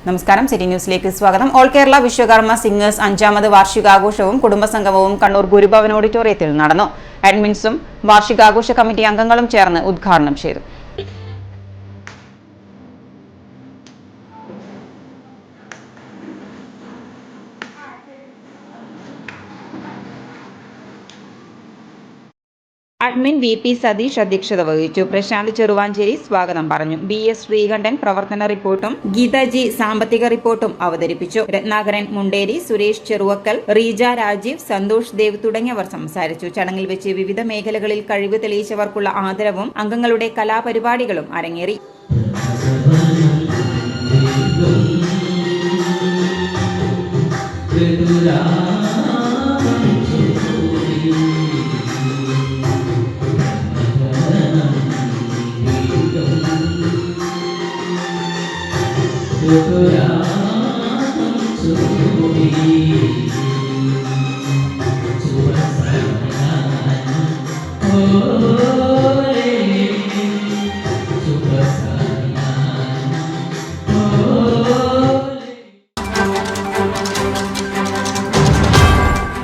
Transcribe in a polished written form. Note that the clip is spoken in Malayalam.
നമസ്കാരം, സിറ്റി ന്യൂസിലേക്ക് സ്വാഗതം. ഓൾ കേരള വിശ്വകർമ്മ സിംഗേഴ്സ് 5ാമത് വാർഷികാഘോഷവും കുടുംബസംഗമവും കണ്ണൂർ ഗുരുഭവൻ ഓഡിറ്റോറിയത്തിൽ നടന്നു. അഡ്മിൻസും വാർഷികാഘോഷ കമ്മിറ്റി അംഗങ്ങളും ചേർന്ന് ഉദ്ഘാടനം ചെയ്തു. അഡ്മിൻ VP സതീഷ് അധ്യക്ഷത വഹിച്ചു. പ്രശാന്ത് ചെറുവാഞ്ചേരി സ്വാഗതം പറഞ്ഞു. BS ശ്രീകണ്ഠൻ പ്രവർത്തന റിപ്പോർട്ടും ഗീതാജി സാമ്പത്തിക റിപ്പോർട്ടും അവതരിപ്പിച്ചു. രത്നാകരൻ മുണ്ടേരി, സുരേഷ് ചെറുവക്കൽ, റീജ രാജീവ്, സന്തോഷ് ദേവ് തുടങ്ങിയവർ സംസാരിച്ചു. ചടങ്ങിൽ വെച്ച് വിവിധ മേഖലകളിൽ കഴിവ് തെളിയിച്ചവർക്കുള്ള ആദരവും അംഗങ്ങളുടെ കലാപരിപാടികളും അരങ്ങേറി. Oh